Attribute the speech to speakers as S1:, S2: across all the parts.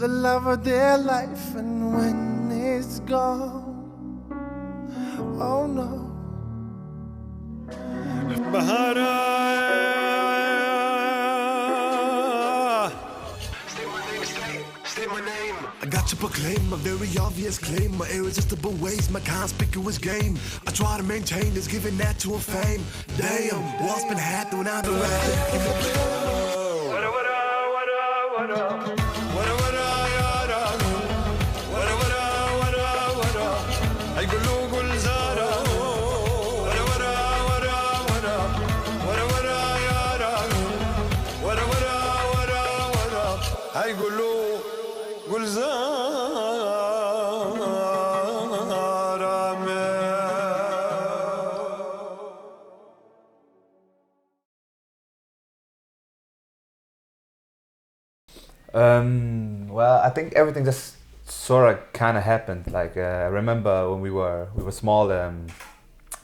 S1: the love of their life, and when it's gone, oh no. I got to proclaim a very obvious claim, my irresistible ways, my conspicuous game. I try to maintain this, giving that to a fame. Damn, what's been happening out the way?
S2: Well, I think everything just sort of kind of happened. Like I remember when we were small,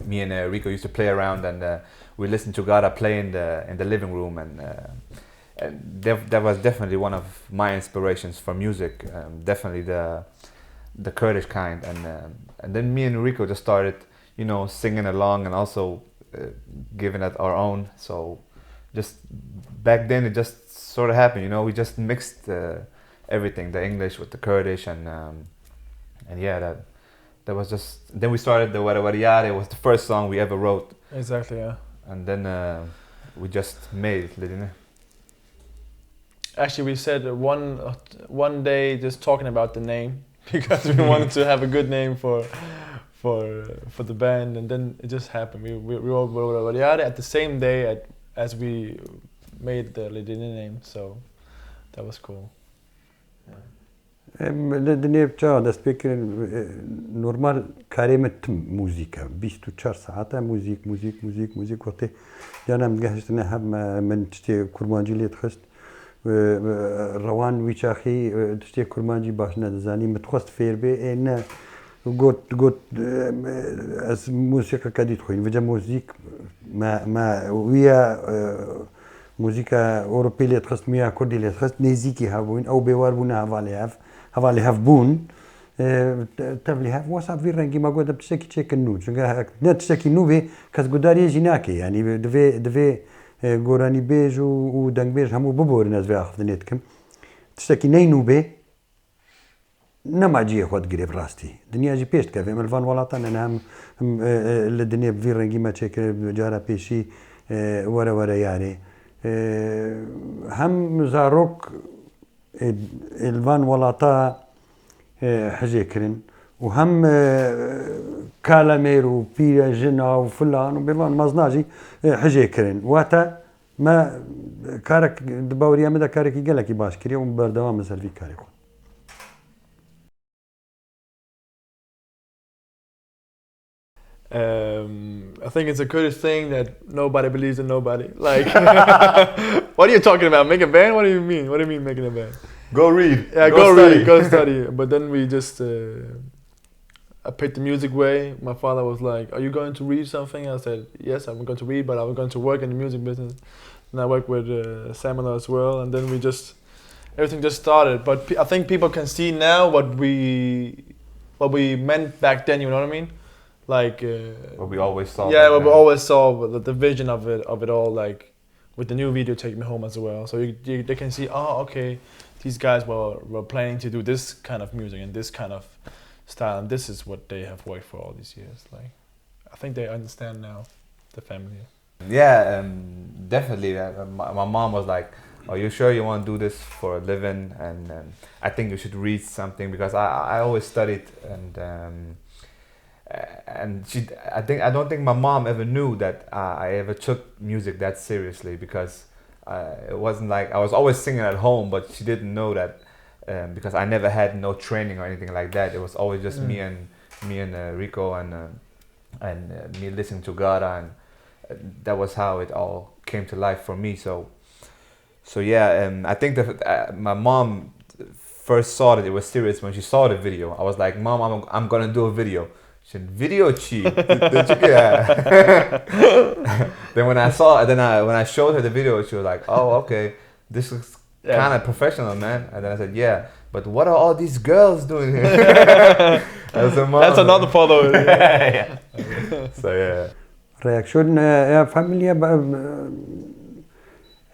S2: me and Rico used to play around, and we listened to Gara play in the living room, and that was definitely one of my inspirations for music. Definitely the Kurdish kind, and then me and Rico just started, singing along and also giving it our own. So just back then it just sort of happened, we just mixed everything, the English with the Kurdish, and yeah, that was just. Then we started the Wara Wara Yare. It was the first song we ever wrote.
S3: Exactly, yeah.
S2: And then we just made Li Dinê.
S3: Actually, we said one day just talking about the name because we wanted to have a good name for the band, and then it just happened. We wrote Wara Wara Yare at the same day as we made the Li Dinê name, so that was cool.
S4: Li Dinê بچه دست بکر نورمال کاریمت موزیکا 24 ساعته موزیک وقتی جانم گهشتنه هم من تشتی کرمانجی لیت خست روان ویچاخی تشتی کرمانجی باش ندزانی متخست فیر بی نه قلت از موسیقى كديت خوين وجا موزيك ما ويا موزيكا أوروبية اللي تخص ميا كردي اللي تخص نيزيكي هافوين أو بيوار بونا هفالي هاف بون تبلي هاف وصاب في رنجي ما قد بتشكي تشكي النود شنقا نتشكي نوبي كاس قداري جيناكي يعني دفي قوراني بيج ودنگ بيج همو ببور ناس في آخر دنيتكم تشتكي ني نوبي نما جي خود قريب راستي دنيا جي بيشت كافي ملفان ولاطان انا هم الدنيا بفي رنجي ما تشكي جارة بيشي ورا يعني هم زاروك الفان ولاطا حجيكرن وهم كالامير وبيرا جنا وفلان وبيفان مزناجي حجيكرن واتا ما كارك دباوريا مدى كارك يقلك باش كريا ومبردوام مثل في كاريكو.
S3: I think it's a Kurdish thing that nobody believes in nobody. Like, what are you talking about? Make a band? What do you mean? What do you mean making a band?
S2: Go read.
S3: Yeah, go read, go study. But then we just, I picked the music way. My father was like, "Are you going to read something?" I said, "Yes, I'm going to read, but I'm going to work in the music business." And I work with Samina as well. And then everything just started. But I think people can see now what we meant back then. You know what I mean? Like
S2: what we always saw.
S3: Yeah, what we always saw, the vision of it all, like with the new video "Take Me Home" as well. So they can see, oh, okay, these guys were planning to do this kind of music and this kind of style, and this is what they have worked for all these years. Like, I think they understand now, the family.
S2: Yeah, definitely. My mom was like, "Are you sure you want to do this for a living? And I think you should read something," because I always studied, and I don't think my mom ever knew that I ever took music that seriously, because it wasn't like I was always singing at home, but she didn't know that because I never had no training or anything like that. It was always just me and Rico and me listening to Gara, and that was how it all came to life for me. So yeah, I think that my mom first saw that it was serious when she saw the video. I was like, "Mom, I'm gonna do a video." She said, "Video chi?" Then when I showed her the video, she was like, "Oh, okay, this is kind of professional, man." And then I said, "Yeah." but what are all these girls doing here? As a mom.
S3: That's another follow.
S2: Yeah. So yeah.
S4: رياكشن يا فاميليا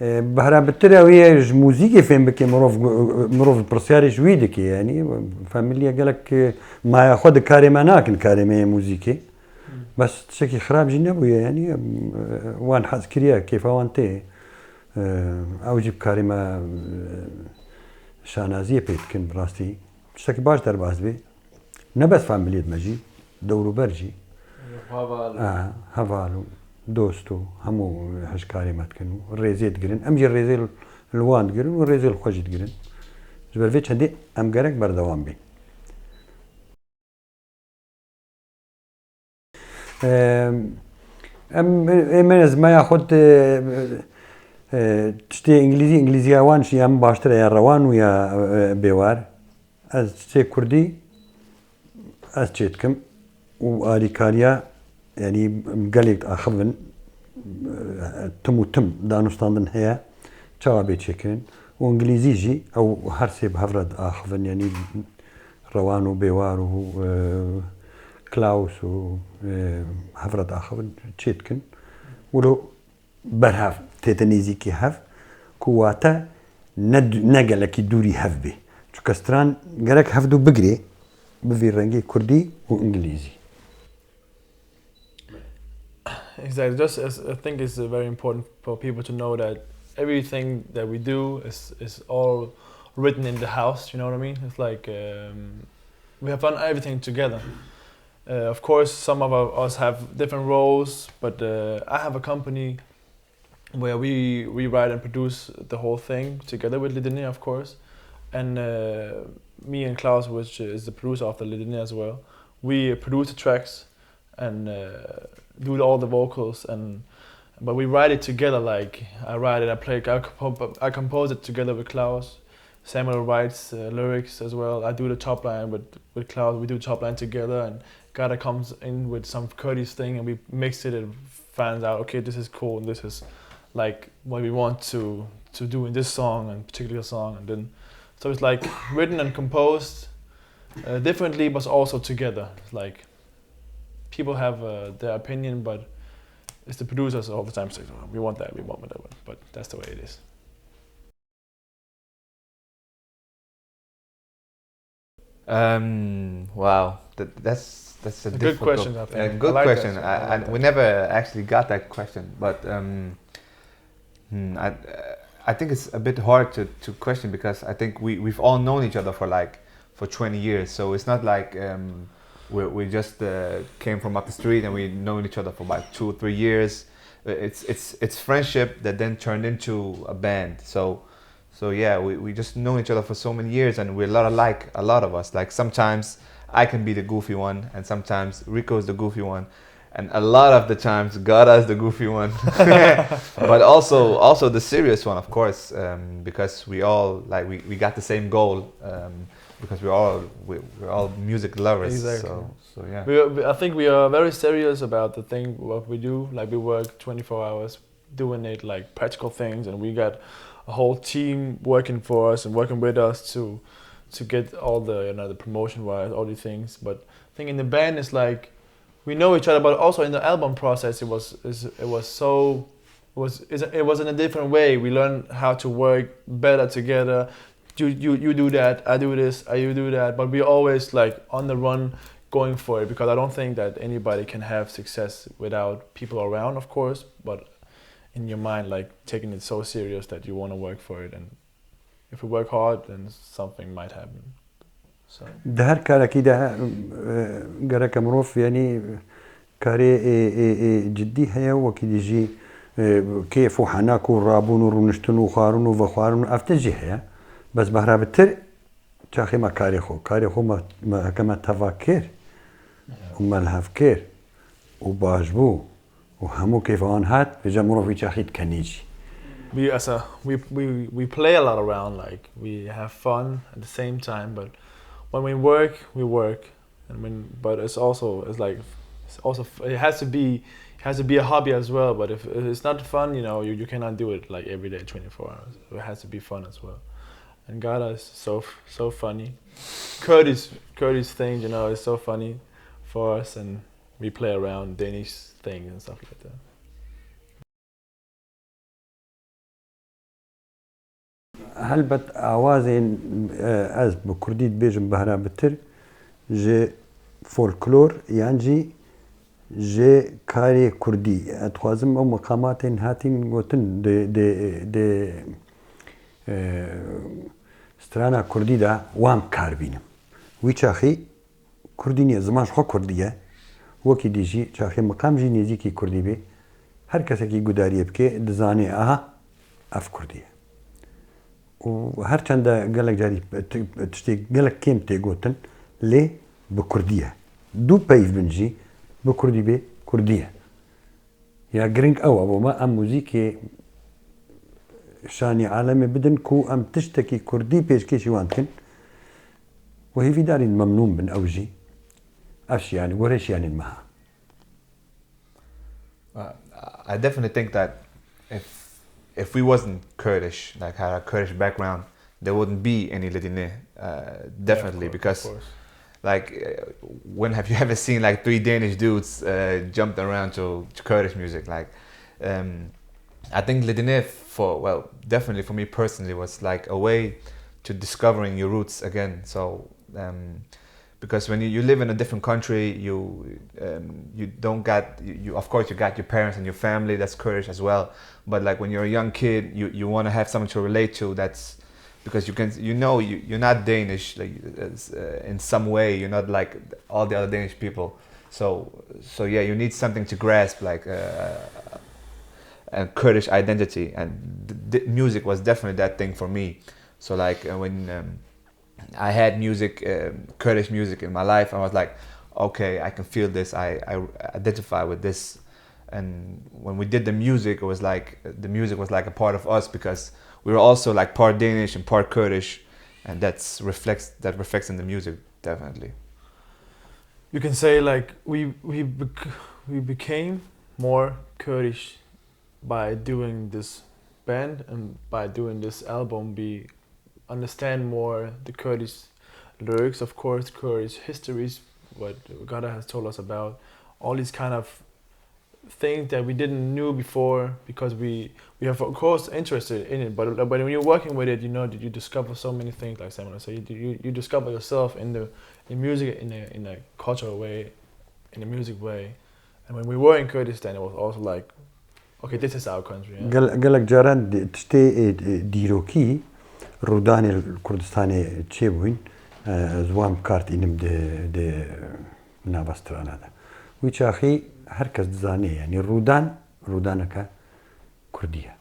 S4: بهرا بترى ويا موسيقى فين بكي مروف برسياري جويدك يعني فاميليا قالك ما ياخذ كاريما ناكن كاريما موسيقى بس تشكي خراب جنبويا يعني وان حس كريا كيف وانتي او جيب كاريما شانازيه بيتكن براستي تشكي باش درباز بي نبس فاميليا مجي دورو برجي هفالو دوستو همو هش كاريمات كانوا الريزيت قرن امجي الريزيل الوان قرن والريزيل الخوجت قرن جبر فيتش هدي ام قرك بردوام بي امنز ما ياخد تشتي انجليزي اوان شي ام باشتر يا روان ويا بيوار از تشتي كردي از تشيتكم واريكاريا يعني قالك اخذن تم دانستاندن هي جوابي تشكن وانجليزيجي او هرسي بهفرد اخذن يعني روانو بيوارو كلاوس و هفرد اخذن تشكن ولو برهف تيتنيزي كي هف كواتا نقلك دوري هف به كستران قالك هفدو بقري بفيرنجي كردي وانجليزي.
S3: Exactly. Just as I think it's very important for people to know that everything that we do is all written in the house. You know what I mean? It's like we have done everything together. Of course, some of us have different roles, but I have a company where we write and produce the whole thing together with Li Dinê, of course, and me and Klaus, which is the producer of the Li Dinê as well, we produce the tracks and do all the vocals, but we write it together. Like I write it, I compose it together with Klaus. Samuel writes lyrics as well. I do the top line with Klaus. We do top line together, and Gada comes in with some Kurdish thing, and we mix it and finds out, okay, this is cool, and this is like what we want to do in this song and particular song, and then so it's like written and composed differently, but also together. It's like people have their opinion, but it's the producers all the time say, oh, we want that, we want that, but that's the way it is.
S2: Wow, that's a
S3: good question. I think.
S2: Good
S3: like
S2: question. We never actually got that question, but I think it's a bit hard to question because I think we've all known each other for 20 years, so it's not like we just came from up the street and we've known each other for about 2 or 3 years. It's friendship that then turned into a band. So yeah, we just known each other for so many years, and we're a lot alike, a lot of us. Like sometimes I can be the goofy one, and sometimes Rico's the goofy one, and a lot of the times Gada's the goofy one. But also the serious one, of course, because we all like we got the same goal. Because we're all music lovers.
S3: Exactly.
S2: So yeah.
S3: I think we are very serious about the thing what we do. Like we work 24 hours doing it, like practical things, and we got a whole team working for us and working with us to get all the the promotion wise, all these things. But I think in the band it's like we know each other, but also in the album process it was in a different way. We learned how to work better together. You do that, I do this, you do that, but we're always like on the run going for it, because I don't think that anybody can have success without people around, of course, but in your mind, like taking it so serious that you want to work for it, and if you work hard, then something might happen. So
S4: ده هر كارا كده قرا كمروف يعني كاري جدي هيا وكيد يجي كيف وحناكو رابون ورنشتون وخارون وفخارون افتجي هيا بس بهرا بتر تاخي ما كاري خو ما كما تفكر وما الهفكر وباجبو وهمو كيف هون هات بيجا مروف يتاخي تكنيجي.
S3: We play a lot around, like we have fun at the same time, but when we work, and but it has to be a hobby as well. But if it's not fun, you cannot do it like every day 24 hours. So it has to be fun as well. and Gada is so funny. Kurdish things, you know, is so funny for us, and we play around Danish things and stuff like that.
S4: هلبت آوازین از بکردید بیجم بهرا بتر ج فولکلور یعنی ج کاری کردی اتخوازم او مقامات هاتین گوتن د سترانا کردی دا وام کار بینم وی چاخی کردی نیه زمانش خو کردیه وکی دیجی چاخی مقام جی نیزی کی کردی بی هر کسی کی گداریه بکه دزانه آها اف کردیه و هر چند قالك جاري تشتي قالك كيم تيقوتن لي بكردية دو بايف بنجي بكردي بي كردية يا جرينك او ابو ما ام موزيكي شاني عالمي بدن كو ام تشتكي كردي بيش كيشي وانتكن وهي في داري ممنون من اوجي اش يعني وريش يعني المها
S2: I definitely think that if we wasn't Kurdish, like had a Kurdish background, there wouldn't be any Li Dinê, definitely, because like when have you ever seen like three Danish dudes jumped around to Kurdish music? Like I think Li Dinê definitely for me personally was like a way to discovering your roots again. So because when you live in a different country, you don't got you of course you got your parents and your family that's Kurdish as well, but like when you're a young kid, you want to have something to relate to. That's because you're not Danish like in some way. You're not like all the other Danish people. So yeah, you need something to grasp like a Kurdish identity, and music was definitely that thing for me. So like when I had music, Kurdish music in my life, I was like, okay, I can feel this, I identify with this. And when we did the music, it was like the music was like a part of us because we were also like part Danish and part Kurdish, and that reflects in the music definitely.
S3: You can say like we became more Kurdish by doing this band, and by doing this album we understand more the Kurdish lyrics, of course, Kurdish histories, what Gada has told us about, all these kind of things that we didn't knew before, because we have of course interested in it, but when you're working with it, you know that you discover so many things, like Samuel said, you discover yourself in music in a cultural way, in a music way. And when we were in Kurdistan, it was also like, okay, this is our country.
S4: قالك جاران تشتي ديروكي رودان الكردستاني تشيبوين زوام كارت إنم د نابستران هذا ويش أخي هركز دزاني يعني رودانك كردية.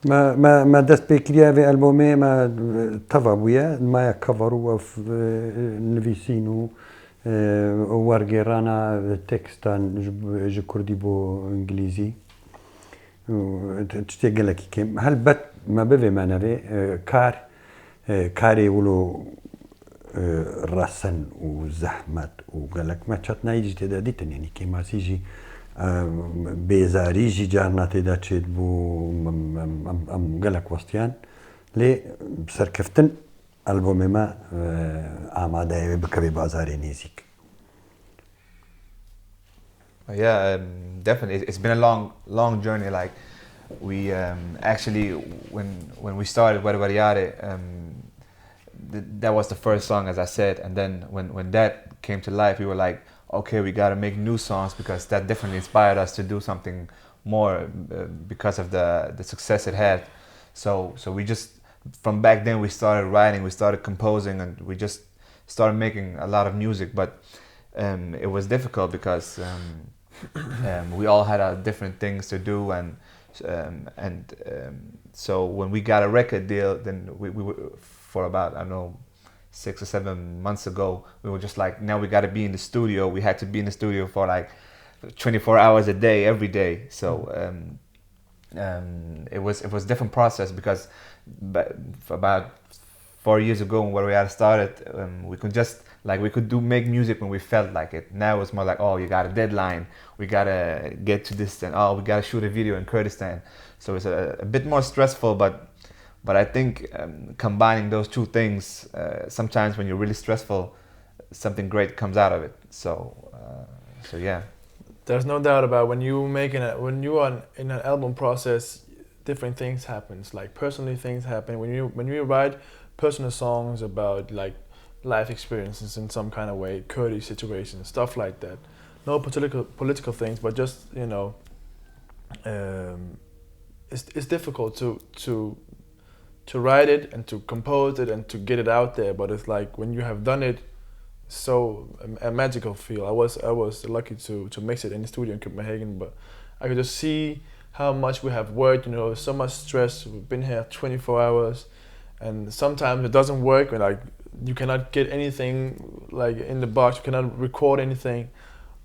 S4: ما دست بكريا في ألبومي ما تفابويا ما يكفروا في نفيسينو ورقيرانا تكستان جو كردي بو انجليزي تشتي قالك كيم هل بت ما بفي ما نبي كاري ولو رسن وزحمت وقالك ما تشتنا يجي تداديتن يعني كيما سيجي بيزاري جي جارنا تداتشيت بو ام قالك وستيان لي بسركفتن ألبومي ما آماده بكبي بازاري نيزيك.
S2: Yeah, definitely. It's been a long journey. Like we actually, when we started Barbariyare, that was the first song, as I said. And then when that came to life, we were like, okay, we got to make new songs because that definitely inspired us to do something more because of the success it had. So we just. From back then we started writing, we started composing, and we just started making a lot of music, but it was difficult because we all had different things to do, and so when we got a record deal, then we were, for about, I don't know, 6 or 7 months ago, we were just like, now we got to be in the studio. We had to be in the studio for like 24 hours a day, every day. So it was a different process because but for about 4 years ago when we had started, we could just we could make music when we felt like it. Now it's more like, oh, you got a deadline, we gotta get to this, and oh, we gotta shoot a video in Kurdistan. So it's a bit more stressful, but I think combining those two things, sometimes when you're really stressful, something great comes out of it. So yeah.
S3: There's no doubt about when you are in an album process, different things happens. Like personally, things happen when you write personal songs about like life experiences in some kind of way, Kurdish situations, stuff like that. No political things, but just it's difficult to write it and to compose it and to get it out there. But it's like when you have done it, so a magical feel. I was lucky to mix it in the studio in Copenhagen, but I could just see how much we have worked. So much stress. We've been here 24 hours, and sometimes it doesn't work. Like you cannot get anything like in the box. You cannot record anything.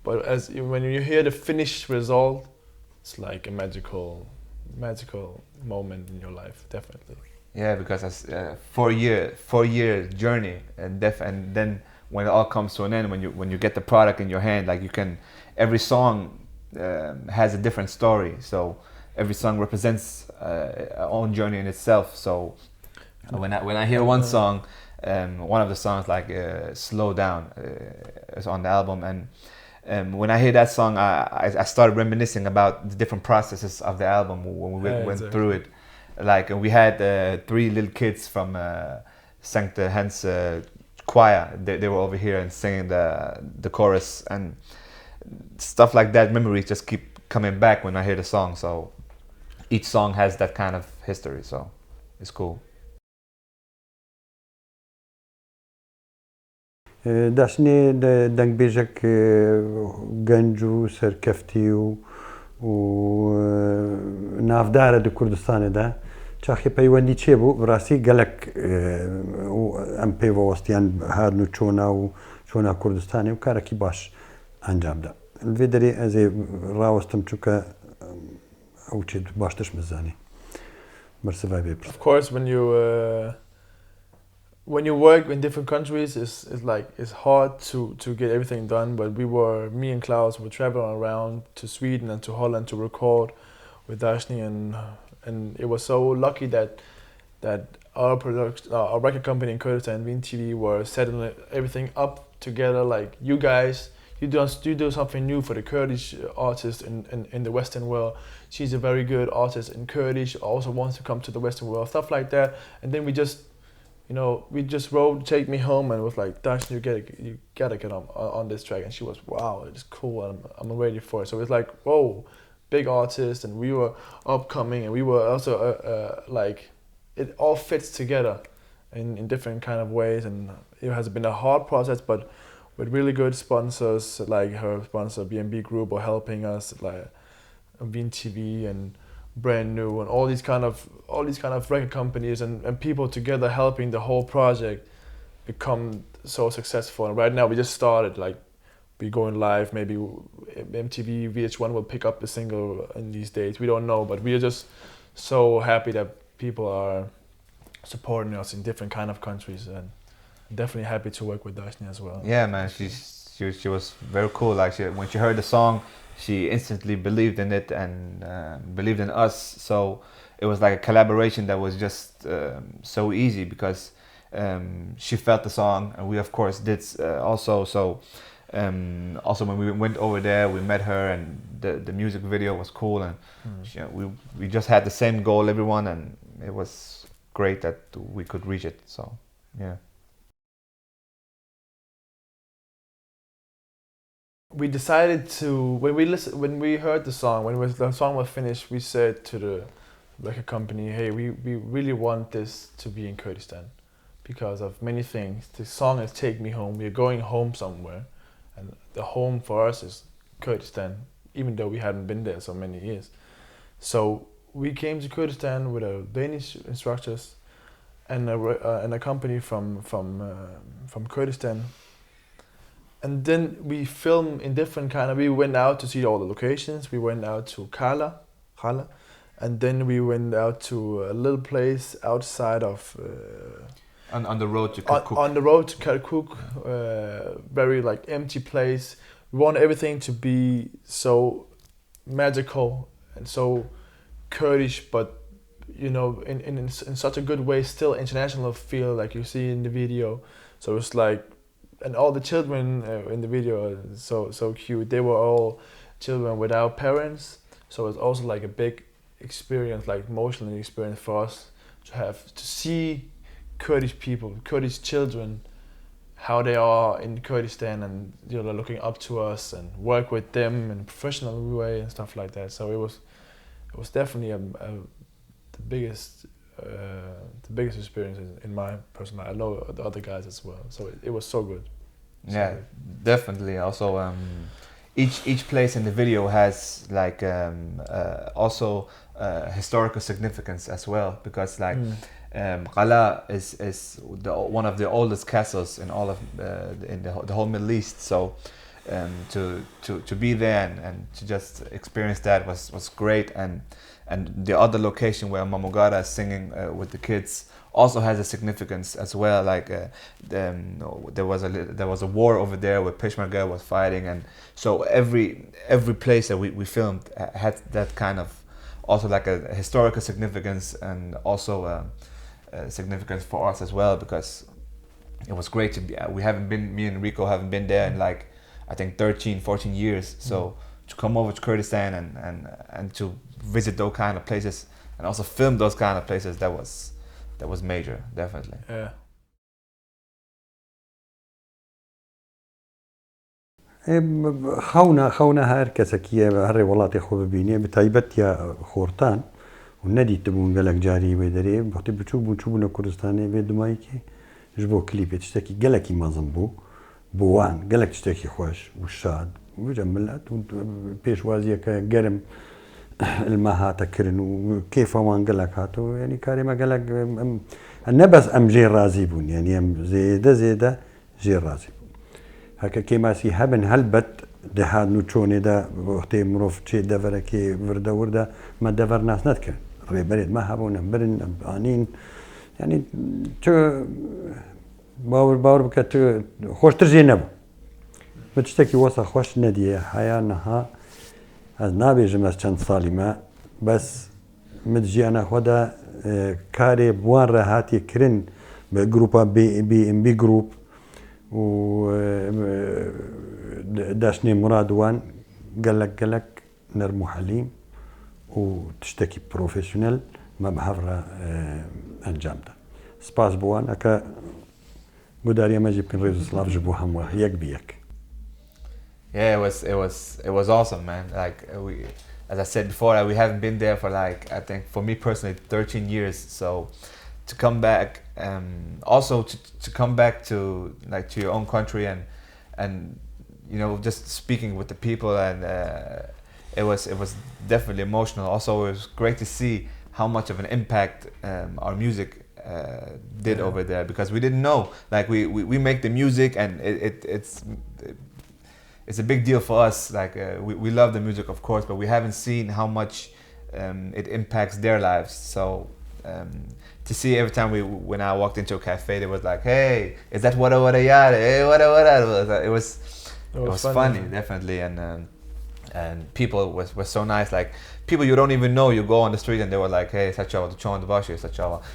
S3: But when you hear the finished result, it's like a magical moment in your life, definitely.
S2: Yeah, because it's a 4-year journey, and then when it all comes to an end, when you get the product in your hand, like every song has a different story. So every song represents our own journey in itself. So when I hear one song, one of the songs like "Slow Down" is on the album, and when I hear that song, I started reminiscing about the different processes of the album when we went through it. Like we had 3 little kids from Sankte Hans choir. They were over here and singing the chorus and stuff like that. Memories just keep coming back when I hear the song. So each song has that kind of history. So it's cool.
S4: داشني دنگ بيجك گنجو سركفتي و نافدار د كردستان ده چاخي پیوندی چه بو براسي گلک ام پی وستیان هاد نو چونا كردستاني وكاركي باش انجام ده الفيدري از راوستم چوكا او چه باشتش مزاني مرسفا بيبر.
S3: Of course, when you work in different countries, it's hard to get everything done. But me and Klaus were traveling around to Sweden and to Holland to record with Dashni, and it was so lucky that our record company in Kurdistan, VTV, were setting everything up together. Like you guys, you do something new for the Kurdish artist in the Western world. She's a very good artist in Kurdish, also wants to come to the Western world, stuff like that. And then we just wrote "Take Me Home" and was like, "Dash, you gotta get on this track." And she was, "Wow, it's cool. I'm ready for it." So it's like, whoa, big artist, and we were upcoming, and we were also like, it all fits together in different kind of ways. And it has been a hard process, but with really good sponsors like her sponsor B&B Group are helping us, like VTV and Brand New and all these kind of record companies and people together helping the whole project become so successful. And right now we just started, like we're going live. Maybe MTV VH1 will pick up the single in these days. We don't know, but we are just so happy that people are supporting us in different kind of countries, and definitely happy to work with Dashni as well.
S2: Yeah, man, she was very cool. Like when she heard the song, she instantly believed in it and believed in us. So it was like a collaboration that was just so easy because she felt the song and we of course did also. So also when we went over there, we met her and the music video was cool, and we just had the same goal, everyone, and it was great that we could reach it. So yeah.
S3: We decided to, when we heard the song, the song was finished, we said to the record company, "Hey, we really want this to be in Kurdistan because of many things. The song is "Take Me Home." We are going home somewhere, and the home for us is Kurdistan, even though we hadn't been there so many years. So we came to Kurdistan with a Danish instructors and a company from Kurdistan. And then we filmed in different we went out to see all the locations. We went out to Kala, and then we went out to a little place outside of
S2: On the road to Kirkuk.
S3: On the road to Kirkuk, very like empty place. We want everything to be so magical and so Kurdish, but you know, in such a good way, still international feel like you see in the video. So it's like, and all the children in the video are so cute. They were all children without parents, so it's also like a big experience, like emotional experience for us to see Kurdish people, Kurdish children, how they are in Kurdistan, and you know, looking up to us and work with them in a professional way and stuff like that. So it was definitely the biggest experience in my personal life. I know the other guys as well. So it was so good.
S2: Yeah, definitely. Also, each place in the video has like also historical significance as well, because like Qala is one of the oldest castles in all of in the whole Middle East. So to be there and to just experience that was great. And the other location where Mamugara is singing with the kids also has a significance as well. Like there was a war over there where Peshmerga was fighting, and so every place that we filmed had that kind of also like a historical significance, and also significance for us as well, because it was great to be. Me and Rico haven't been there in like I think 13-14 years. So to come over to Kurdistan and to visit those kind of places and also film those kind of places, that was major, definitely.
S3: Yeah.
S4: خەونە هەر کەسێکیە هەڕێ وڵاتی خۆ ببینێ بەتایبەت یا خۆرتان و نەدیتبوون گەلک جاری وێ دەرێ وەختی بچوو بوون چوبوونە کوردستانێ بێ دواییکێ ژ بۆ کلیپێت شتێکی گەلکی مەزم بوو بۆوان گەلک شتێکی خۆش و شاد وجە ملەت و پێشوازیەکە گەرم المە هاتەکردن و کێفەوان گەلک هاتەوە یعنی کارێمە گەلک نەبەس ئەم ژێ رازی بوون یعنی ئەم زێدە ژێ رازی بوون هەکە کێماسی هەبن هەلبەت دەهاتن و چۆنێدا وەختێ مرۆڤ چێ دەڤەرەکێ وردە وردە مە دەڤەر ناس نەتکرد ڕێبەرێت مە هەبوونە برن ئەبانین یعنی باور بکە خۆشتر ژێ نەبوو بە شتێکی وەسە خۆش نەدیە هەیە نەها ئەس نابێژم ئەس چەند ساڵی مە بەس مدژیانە خۆدا کارێ بوان ڕاهاتی کردن بە گروپە BMB گروپ و داشتنێ مرادوان گەلک نەرم و حەلیم و تشتێکی پرۆفسیۆنەل مە بە هەڤڕە ئەنجامدا سپاس بوان ئەکە گوداری ئەمەجی بکەن ڕێز و سڵاو ji بۆ هەموو یەک بەیەک.
S2: Yeah, it was awesome, man. Like as I said before, we haven't been there for like, I think for me personally 13 years. So to come back, also to come back to like to your own country and you know, just speaking with the people, and it was definitely emotional. Also, it was great to see how much of an impact our music did over there, because we didn't know. Like we make the music, and it's a big deal for us. Like we love the music, of course, but we haven't seen how much it impacts their lives. So to see every time when I walked into a cafe, they was like, "Hey, is that what yada? Hey, what?" It was funny, definitely, and people were so nice. Like people you don't even know, you go on the street and they were like, "Hey, Sachawa,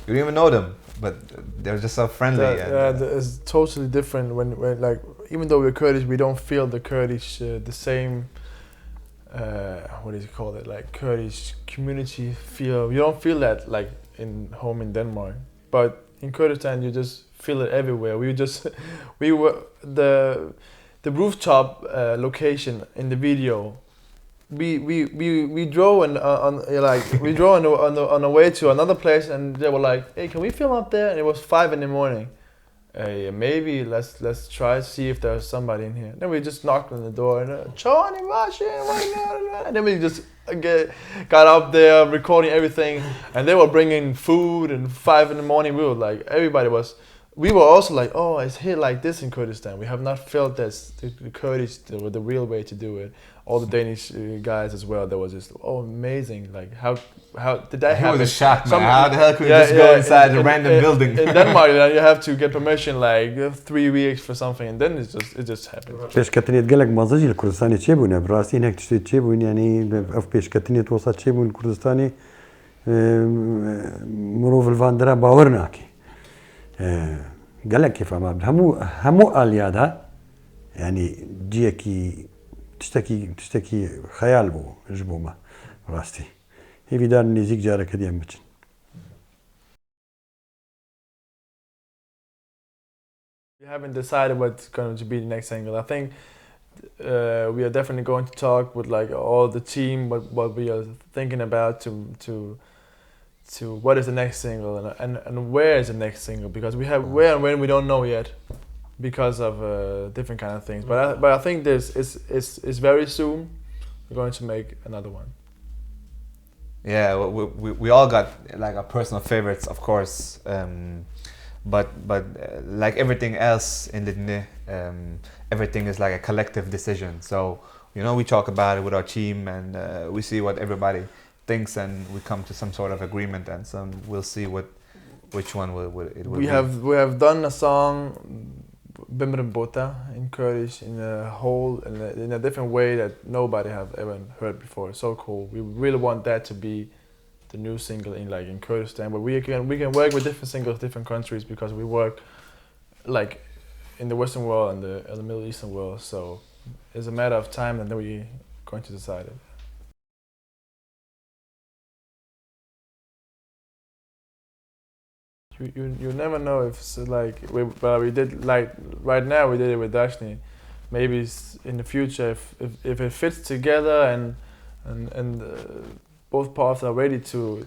S2: you don't even know them, but they're just so friendly."
S3: It's totally different when like, even though we're Kurdish, we don't feel the Kurdish the same. What do you call it? Like Kurdish community feel. You don't feel that like in home in Denmark, but in Kurdistan you just feel it everywhere. We were the rooftop location in the video. We drove on the way to another place, and they were like, "Hey, can we film up there?" And it was 5 a.m. Maybe let's try to see if there's somebody in here. Then we just knocked on the door and and then we just got up there recording everything, and they were bringing food, and 5 a.m. we were like, everybody was we were also like, oh, it's here like this in Kurdistan. We have not felt this the Kurdish the real way to do it. All the Danish guys as well. That was just amazing. Like how did that happen?
S2: It was a shock, man. How the hell could you just go inside a random building?
S3: In Denmark, you have to get permission like 3 weeks for something, and then it just happened.
S4: پێشکەوتنێت گەلێک مازەجی لە کوردستانی چێ بوون بڕاستی هەک تشتێت چێ بوون ینی ئەو پێشکەوتنێت وەسا چێ بوون کوردستانی مرۆڤ لڤاندرا باوەڕ ناکێ گەلێک کێفەما هەموو ئالیادا ینی جیەکی تشتێکی خەیال بوو ژ بوومە ڕاستی هیویدار نزیک جارەکە دیان بچن.
S3: We haven't decided what's going to be the next single. I think we are definitely going to talk with like all the team what we are thinking about to what is the next single and where is the next single, because we have where and when we don't know yet because of different kind of things. But I think this is very soon we're going to make another one.
S2: Yeah, we all got like our personal favorites, of course. But like everything else in Li Dinê, everything is like a collective decision. So we talk about it with our team and we see what everybody thinks and we come to some sort of agreement and we'll see which one it will be.
S3: We have done a song Bimrim Bota in Kurdish in a different way that nobody have ever heard before. So cool. We really want that to be the new single in Kurdistan, but we can work with different singles, different countries, because we work like in the Western world and the Middle Eastern world. So it's a matter of time, and then we're going to decide it. You never know if it's like we did like right now we did it with Dashni. Maybe in the future if it fits together and both parts are ready to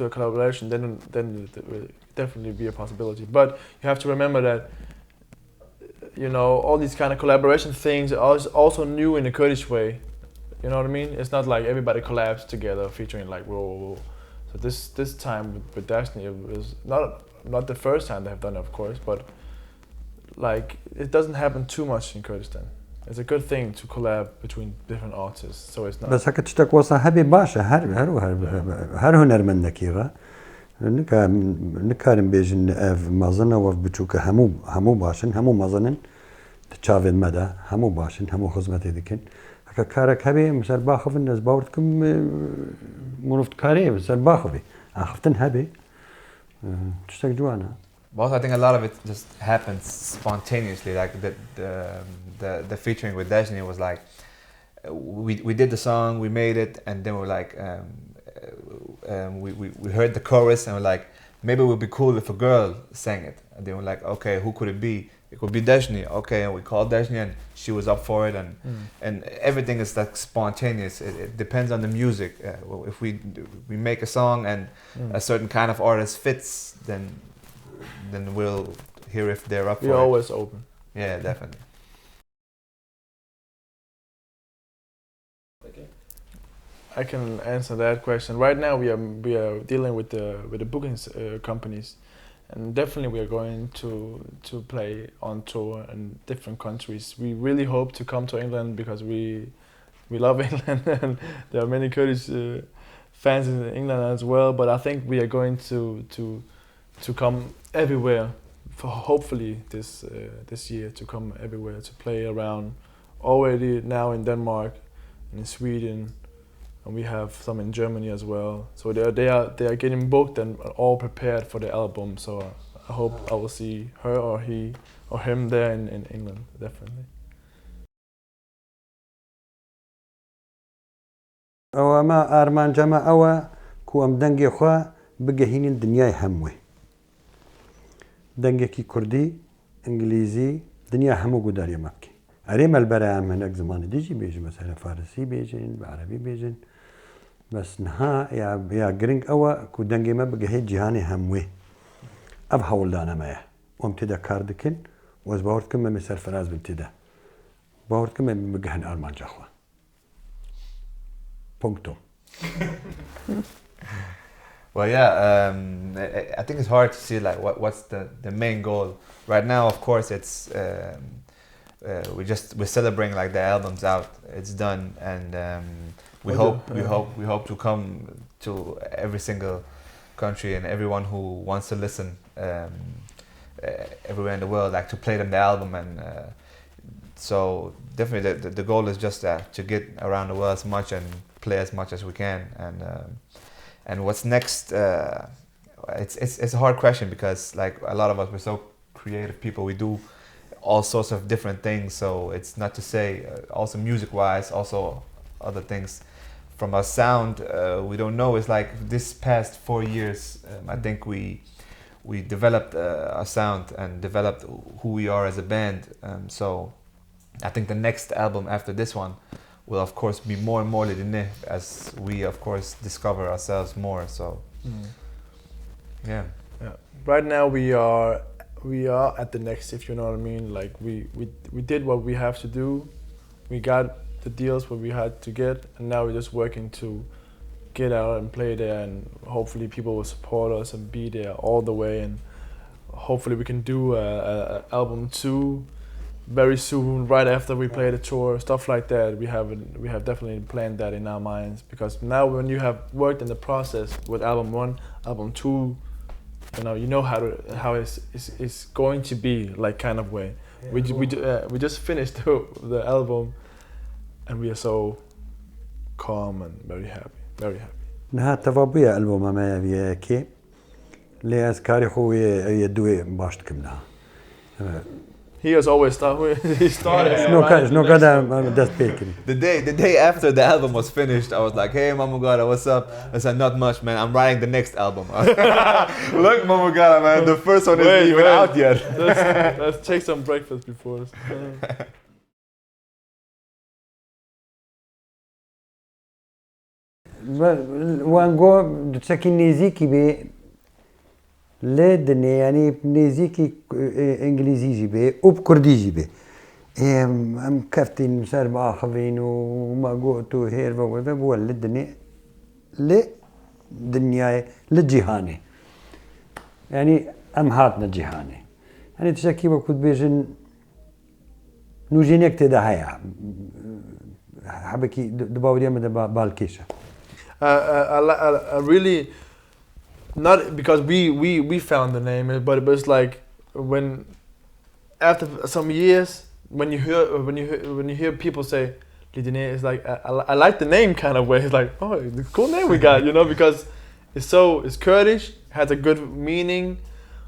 S3: a collaboration, then it will definitely be a possibility. But you have to remember that all these kind of collaboration things are also new in the Kurdish way. You know what I mean? It's not like everybody collabs together featuring like whoa. So this time with Dashni, it was not the first time they have done it, of course, but like it doesn't happen too much in Kurdistan. It's a good thing to collab between different artists, so it's not.
S4: بس هكا تشتك وصا هبي باشا هر هنرمندكي را نكارم بيجن اف مازنا وف بچوك همو باشن همو مازنن تشافين مدى همو باشن همو خدمتي دكن هكا كارك هبي مثلا باخذ الناس باورتكم مرفت كاري مثلا باخذي اخفتن هبي تشتك جوانا.
S2: But I think a lot of it just happens spontaneously. Like the featuring with Dashni was like we did the song, we made it, and then we're like we heard the chorus and we're like, maybe it would be cool if a girl sang it. And then we're like, okay, who could it be? It could be Dashni. Okay, and we called Dashni and she was up for it, and everything is like spontaneous. It depends on the music. If we make a song and a certain kind of artist fits, then we'll hear if they're up for it.
S3: We're always open.
S2: Yeah, definitely.
S3: I can answer that question. Right now we are dealing with the booking companies, and definitely we are going to play on tour in different countries. We really hope to come to England because we love England and there are many Kurdish fans in England as well. But I think we are going to come everywhere. For hopefully this year to come everywhere to play around. Already now in Denmark and in Sweden. And we have some in Germany as well. So they are getting booked and all prepared for the album. So I hope I will see her or he or him there in England, definitely.
S4: أو ما أرمان جمع أو كوام دنجي خوا بجهين الدنيا هموي دنجي كي كردي إنجليزي دنيا همو قداري مكي أريم البرام هناك زمان ديجي بيجي مثلا فارسي بيجين بعربي بيجين بس نها يا جرينج أو كو دنجي ما بجهي جهاني هموي أبها ولدانا مايا وامتدا كاردكن وزباورتكم ما مثل فراز بنتدا باورتكم ما بجهن أرمان جخوا بونكتو.
S2: Well, yeah, I think it's hard to see like what's the main goal right now. Of course, it's we're celebrating like the album's out, it's done, and we hope to come to every single country and everyone who wants to listen everywhere in the world, like to play them the album, and so definitely the goal is just to get around the world as much and play as much as we can, and what's next? It's a hard question because like a lot of us, we're so creative people, we do all sorts of different things, so it's not to say also music wise, also other things from our sound, we don't know. It's like this past 4 years, I think we developed our sound and developed who we are as a band, so I think the next album after this one will of course be more and more Li Dinê, as we of course discover ourselves more, so yeah.
S3: Right now we are at the next, if you know what I mean. Like we did what we have to do, we got the deals what we had to get, and now we're just working to get out and play there, and hopefully people will support us and be there all the way, and hopefully we can do a album 2 very soon, right after we play the tour, stuff like that. We have definitely planned that in our minds, because now when you have worked in the process with album 1, album 2, you know how it's going to be, like kind of way. Yeah, we just finished the album, and we are so calm and very happy, very happy.
S4: نها تفابيا ألبوم ما يبي كي ليس كاري هو يدوي باشت كمنا.
S3: He has always started. He started.
S4: No kada das bakery.
S2: The day after the album was finished, I was like, "Hey, Mamugara, what's up?" I said, "Not much, man. I'm writing the next album." Look, Mamugara, man, the first one isn't even out yet.
S3: Let's take some breakfast before us.
S4: وانگو تشكي نيزيكي بي لي دني يعني نيزيكي انجليزي جيبي وبكردي جيبي ام كافتين مسار باخرين وما قوتو هير بو لدني لي دنياي لجهاني يعني ام هاتنا جهاني يعني تشكي بكود بيجن نوجينيك تدا هيا حبكي دباوديا من بالكيشه
S3: I really, not because we found the name, but it was like when after some years when you hear people say Li Dinê, it's like I like the name kind of way. It's like, oh, it's a cool name we got, because it's Kurdish, has a good meaning.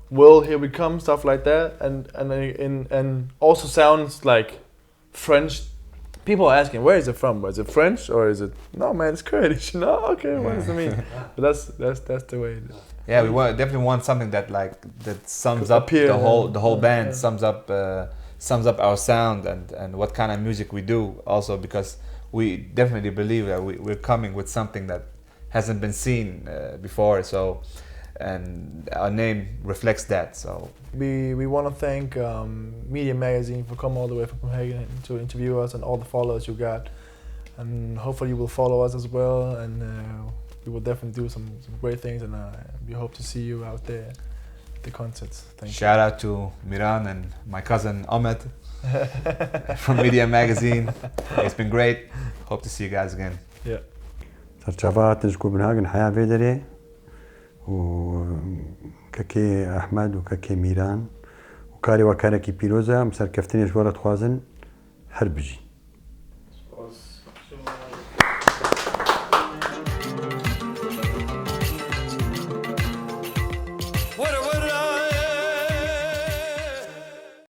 S3: Well, here we come, stuff like that, and also sounds like French. People are asking, where is it from? Is it French or is it? No, man, it's Kurdish. No, okay, what does it mean? But that's the way it is.
S2: Yeah, we definitely want something that sums up the whole band, sums up our sound and what kind of music we do. Also, because we definitely believe that we're coming with something that hasn't been seen before. So, and our name reflects that. So
S3: we want to thank Medya Magazine for coming all the way from Copenhagen to interview us, and all the followers you got, and hopefully you will follow us as well, and we will definitely do some great things, and we hope to see you out there at the concerts. Thank you.
S2: Shout out to Miran and my cousin Ahmed from Medya Magazine. It's been great. Hope to see you guys again.
S3: Yeah.
S4: ترشفات نشكو بنهاجن حياة فيدري وكاكي أحمد وكاكي ميران وكاري وكاركي بيروزا مسار كفتني جوارة خوازن هربجي